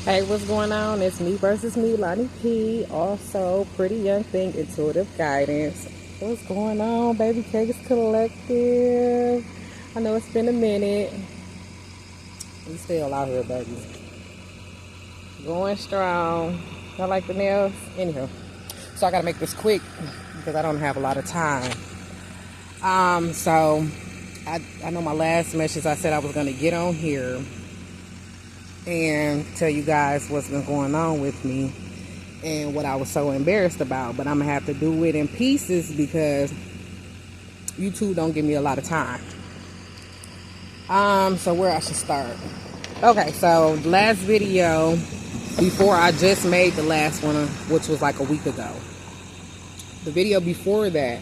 Hey, what's going on? It's me versus me, Lonnie P. Also, Pretty Young Thing, Intuitive Guidance. What's going on, baby Cakes Collective? I know it's been a minute. We still out here, baby. Going strong. I like the nails. Anyhow, so I gotta make this quick because I don't have a lot of time. So I know my last message I said I was gonna get on here and tell you guys what's been going on with me and what I was so embarrassed about, but I'm gonna have to do it in pieces because YouTube don't give me a lot of time. So where I should start? Okay, so last video before I just made the last one, which was like a week ago. The video before that,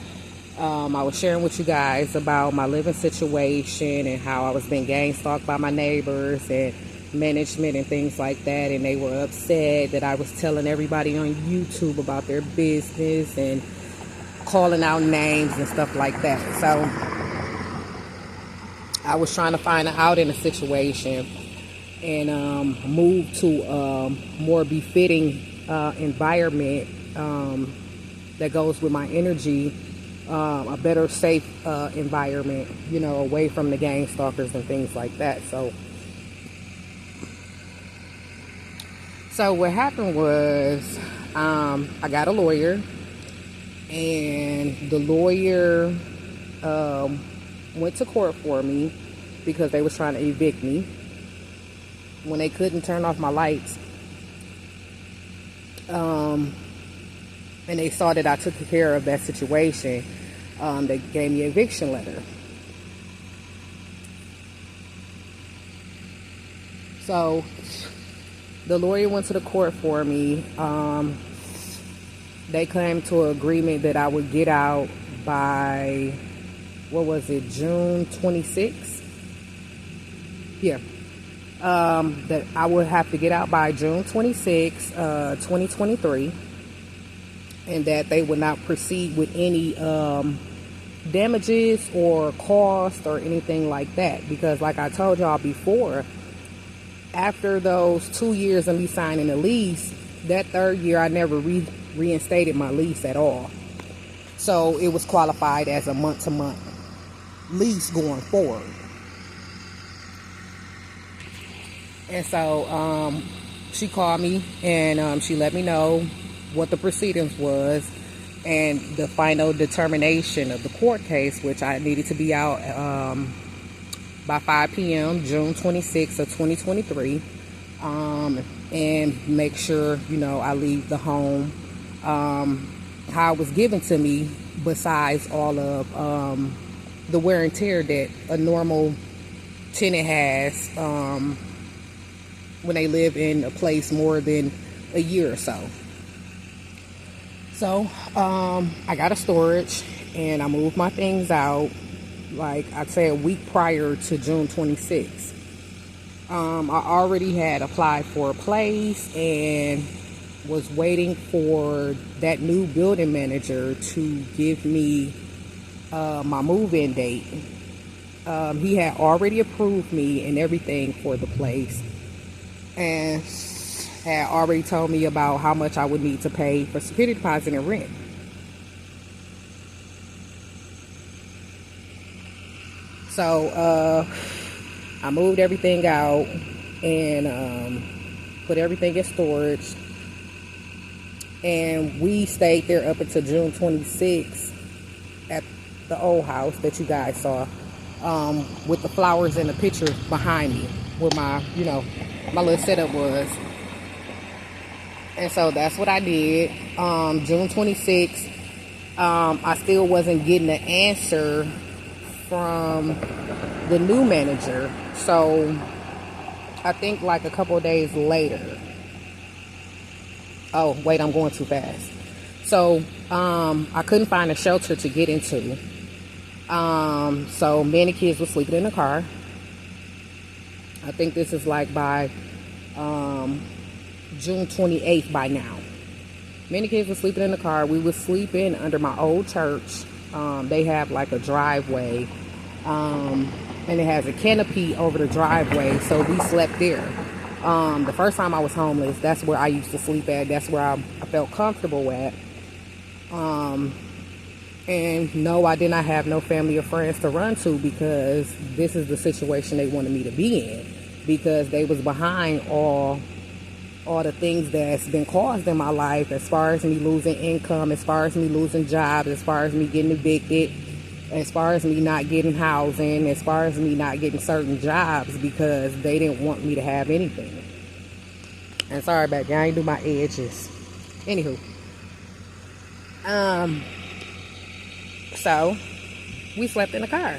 I was sharing with you guys about my living situation and how I was being gang stalked by my neighbors and management and things like that, and they were upset that I was telling everybody on YouTube about their business and calling out names and stuff like that. So I was trying to find an out in the situation and move to a more befitting environment that goes with my energy, a better safe environment, you know, away from the gang stalkers and things like that. So what happened was I got a lawyer, and the lawyer went to court for me because they was trying to evict me when they couldn't turn off my lights. And they saw that I took care of that situation. They gave me an eviction letter. So the lawyer went to the court for me. They came to an agreement that I would get out by, what was it, June 26th? Yeah. That I would have to get out by June 26, 2023. And that they would not proceed with any damages or cost or anything like that. Because like I told y'all before, after those 2 years of me signing a lease, that third year I never reinstated my lease at all. So it was qualified as a month-to-month lease going forward. And so she called me and she let me know what the proceedings was and the final determination of the court case, which I needed to be out by 5 p.m. June 26th of 2023, and make sure, you know, I leave the home how it was given to me, besides all of the wear and tear that a normal tenant has when they live in a place more than a year or so. So I got a storage and I moved my things out, like I'd say a week prior to June 26th. I already had applied for a place and was waiting for that new building manager to give me my move-in date. He had already approved me and everything for the place and had already told me about how much I would need to pay for security deposit and rent. So I moved everything out and put everything in storage, and we stayed there up until June 26th at the old house that you guys saw, with the flowers and the picture behind me where my, you know, my little setup was. And so that's what I did. June 26th, I still wasn't getting an answer from the new manager. So I think like a couple of days later. Oh, wait, I'm going too fast. So I couldn't find a shelter to get into. So many kids were sleeping in the car. I think this is like by June 28th by now. Many kids were sleeping in the car. We were sleeping under my old church. They have like a driveway, and it has a canopy over the driveway, so we slept there. The first time I was homeless, that's where I used to sleep at. That's where I felt comfortable at. And no, I did not have no family or friends to run to, because this is the situation they wanted me to be in, because they was behind all the things that's been caused in my life, as far as me losing income, as far as me losing jobs, as far as me getting evicted, as far as me not getting housing, as far as me not getting certain jobs, because they didn't want me to have anything. And sorry about that, I ain't do my edges. Anywho. So we slept in the car.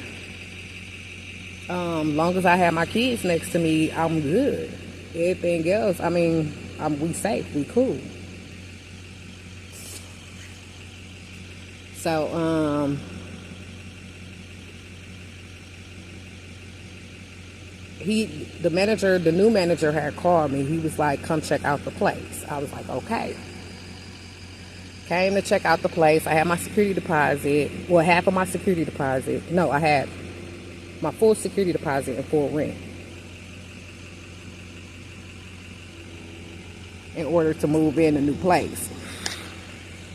Long as I have my kids next to me, I'm good. Everything else, I mean, we safe, we cool. So, the new manager had called me. He was like, come check out the place. I was like, okay. Came to check out the place. I had my security deposit. Well, half of my security deposit. No, I had my full security deposit and full rent in order to move in a new place.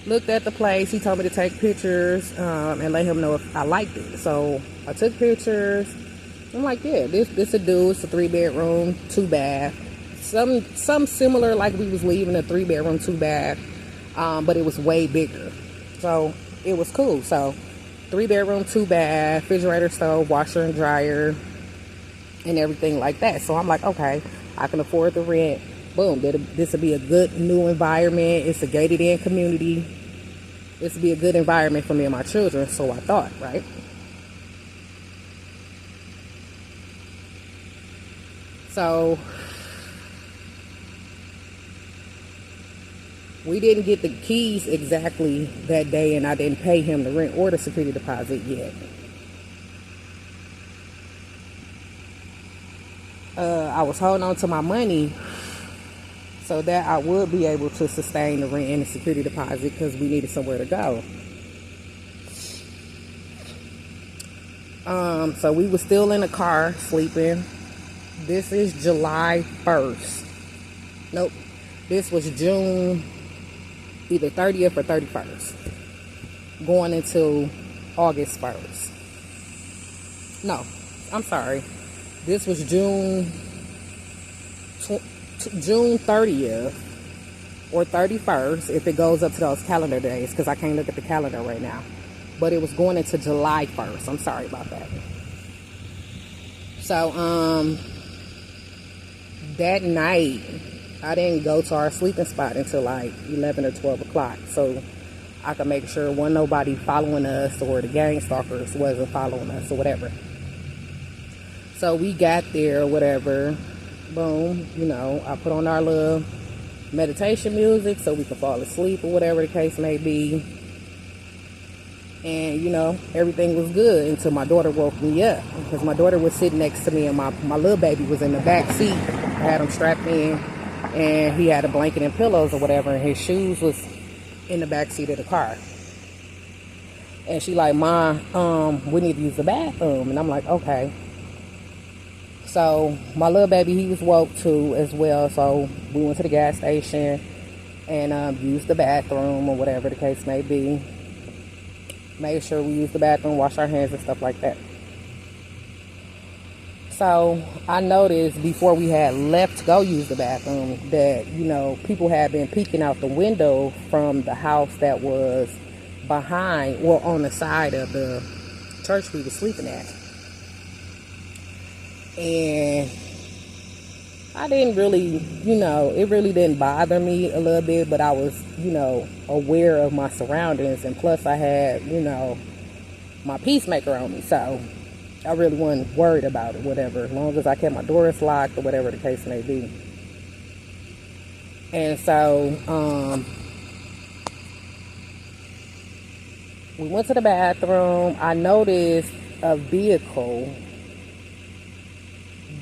Looked at the place. He told me to take pictures and let him know if I liked it. So I took pictures. I'm like, yeah, this a dude. It's a 3-bedroom, 2-bath. Some similar, like we was leaving, a 3-bedroom, 2-bath. But it was way bigger. So it was cool. So 3-bedroom, 2-bath, refrigerator, stove, washer and dryer, and everything like that. So I'm like, okay, I can afford the rent. Boom. This will be a good new environment. It's a gated in community. This will be a good environment for me and my children. So I thought, right? So we didn't get the keys exactly that day, and I didn't pay him the rent or the security deposit yet. I was holding on to my money so that I would be able to sustain the rent and the security deposit, because we needed somewhere to go. So we were still in the car sleeping. This is July 1st. Nope. This was June either 30th or 31st. Going into August 1st. No, I'm sorry. This was June 30th or 31st, if it goes up to those calendar days, because I can't look at the calendar right now. But it was going into July 1st. I'm sorry about that. So, that night, I didn't go to our sleeping spot until like 11 or 12 o'clock. So I could make sure wasn't nobody following us, or the gang stalkers wasn't following us or whatever. So we got there or whatever. Boom. I put on our little meditation music so we could fall asleep or whatever the case may be. And, everything was good until my daughter woke me up. Because my daughter was sitting next to me, and my little baby was in the back seat. I had him strapped in, and he had a blanket and pillows or whatever, and his shoes was in the back seat of the car. And she like, Ma, we need to use the bathroom. And I'm like, okay. So my little baby, he was woke too as well. So we went to the gas station and used the bathroom or whatever the case may be. Made sure we used the bathroom, wash our hands and stuff like that. So I noticed before we had left to go use the bathroom that, people had been peeking out the window from the house that was behind, or on the side of the church we were sleeping at. And I didn't really, it really didn't bother me a little bit, but I was, aware of my surroundings. And plus I had, my peacemaker on me. So I really wasn't worried about it, whatever, as long as I kept my doors locked or whatever the case may be. And so, we went to the bathroom. I noticed a vehicle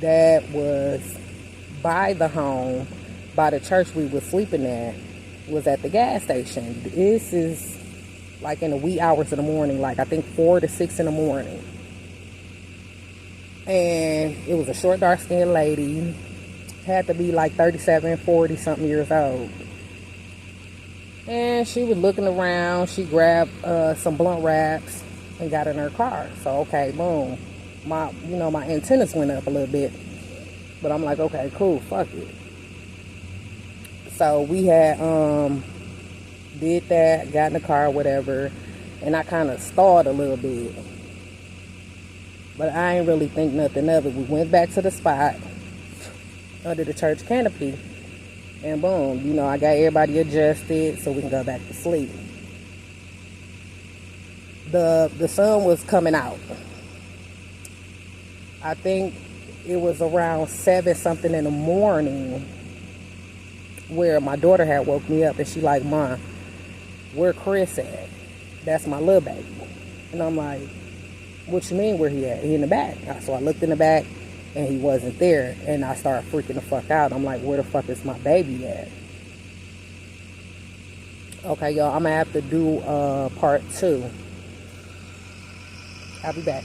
that was by the home, by the church we were sleeping at, was at the gas station. This is like in the wee hours of the morning, like I think 4 to 6 in the morning. And it was a short, dark-skinned lady. Had to be like 37, 40 something years old. And she was looking around. She grabbed some blunt wraps and got in her car. So, okay, boom. My antennas went up a little bit. But I'm like, okay, cool, fuck it. So we had did that, got in the car, whatever, and I kind of stalled a little bit. But I ain't really think nothing of it. We went back to the spot under the church canopy, and boom, I got everybody adjusted so we can go back to sleep. The sun was coming out. I think it was around 7 something in the morning where my daughter had woke me up, and she like, "Mom, where Chris at?" That's my little baby. And I'm like, "What you mean where he at?" "He in the back." So I looked in the back and he wasn't there, and I started freaking the fuck out. I'm like, where the fuck is my baby at? Okay, y'all, I'm gonna have to do part 2. I'll be back.